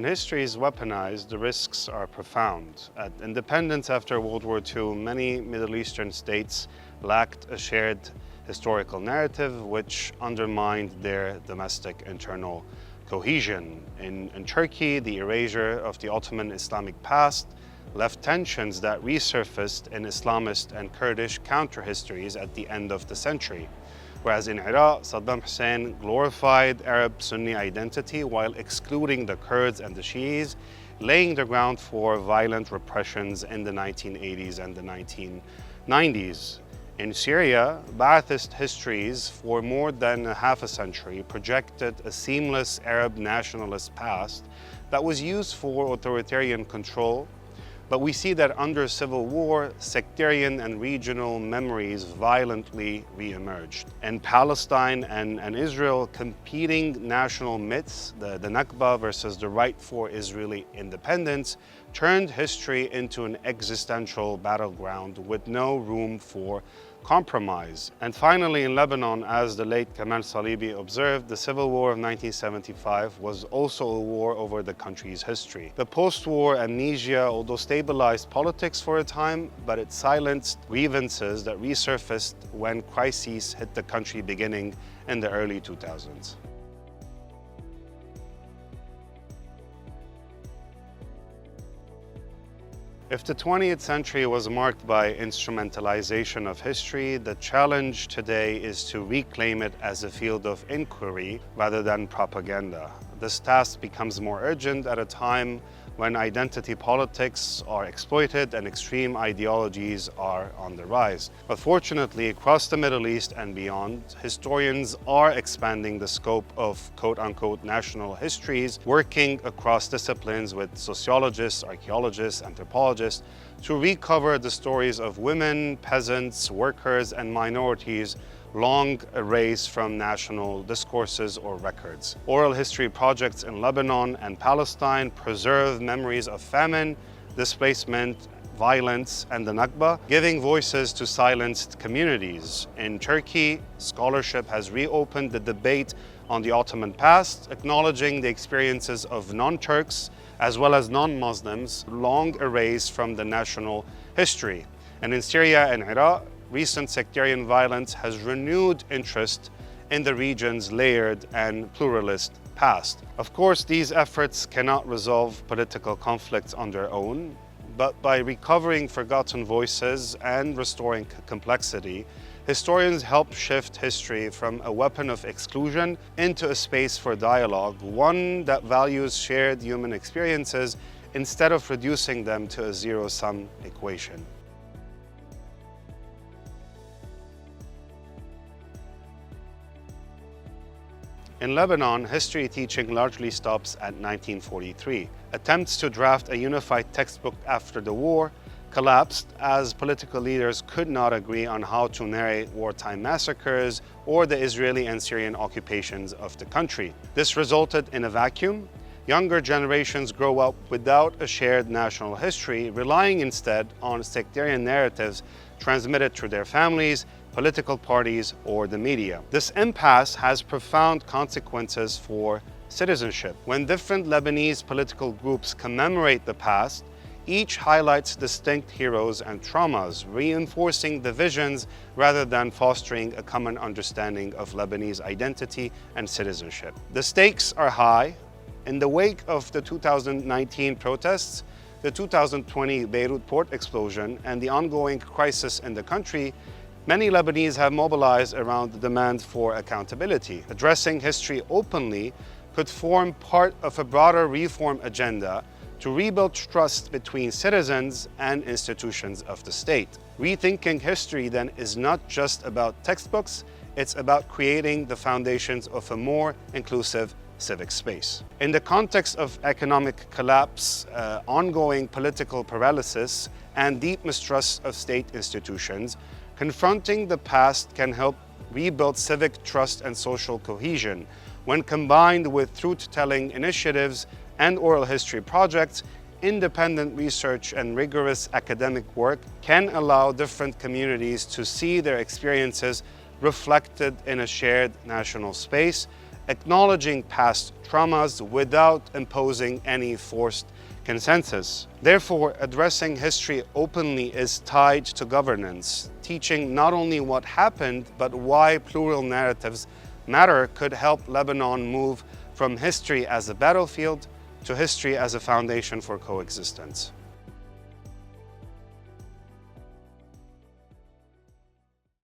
When history is weaponized, the risks are profound. At independence after World War II, many Middle Eastern states lacked a shared historical narrative which undermined their domestic internal cohesion. In Turkey, the erasure of the Ottoman Islamic past left tensions that resurfaced in Islamist and Kurdish counter-histories at the end of the century. Whereas in Iraq, Saddam Hussein glorified Arab-Sunni identity while excluding the Kurds and the Shi'is, laying the ground for violent repressions in the 1980s and the 1990s. In Syria, Ba'athist histories for more than half a century projected a seamless Arab nationalist past that was used for authoritarian control. But we see that under civil war, sectarian and regional memories violently re-emerged. In Palestine and Israel, competing national myths, the Nakba versus the right for Israeli independence, turned history into an existential battleground with no room for compromise. And finally, in Lebanon, as the late Kamal Salibi observed, the civil war of 1975 was also a war over the country's history. The post-war amnesia, although stabilized politics for a time, but it silenced grievances that resurfaced when crises hit the country beginning in the early 2000s. If the 20th century was marked by instrumentalization of history, the challenge today is to reclaim it as a field of inquiry rather than propaganda. This task becomes more urgent at a time when identity politics are exploited and extreme ideologies are on the rise. But fortunately, across the Middle East and beyond, historians are expanding the scope of quote-unquote national histories, working across disciplines with sociologists, archaeologists, anthropologists to recover the stories of women, peasants, workers, and minorities long erased from national discourses or records. Oral history projects in Lebanon and Palestine preserve memories of famine, displacement, violence, and the Nakba, giving voices to silenced communities. In Turkey, scholarship has reopened the debate on the Ottoman past, acknowledging the experiences of non-Turks as well as non-Muslims long erased from the national history. And in Syria and Iraq, recent sectarian violence has renewed interest in the region's layered and pluralist past. Of course, these efforts cannot resolve political conflicts on their own, but by recovering forgotten voices and restoring complexity, historians help shift history from a weapon of exclusion into a space for dialogue, one that values shared human experiences instead of reducing them to a zero-sum equation. In Lebanon, history teaching largely stops at 1943. Attempts to draft a unified textbook after the war collapsed as political leaders could not agree on how to narrate wartime massacres or the Israeli and Syrian occupations of the country. This resulted in a vacuum. Younger generations grow up without a shared national history, relying instead on sectarian narratives transmitted through their families, political parties, or the media. This impasse has profound consequences for citizenship. When different Lebanese political groups commemorate the past, each highlights distinct heroes and traumas, reinforcing divisions rather than fostering a common understanding of Lebanese identity and citizenship. The stakes are high. In the wake of the 2019 protests, the 2020 Beirut port explosion, and the ongoing crisis in the country, many Lebanese have mobilized around the demand for accountability. Addressing history openly could form part of a broader reform agenda to rebuild trust between citizens and institutions of the state. Rethinking history then is not just about textbooks, it's about creating the foundations of a more inclusive civic space. In the context of economic collapse, ongoing political paralysis, and deep mistrust of state institutions, confronting the past can help rebuild civic trust and social cohesion. When combined with truth-telling initiatives and oral history projects, independent research and rigorous academic work can allow different communities to see their experiences reflected in a shared national space, acknowledging past traumas without imposing any forced consensus. Therefore, addressing history openly is tied to governance. Teaching not only what happened, but why plural narratives matter could help Lebanon move from history as a battlefield to history as a foundation for coexistence.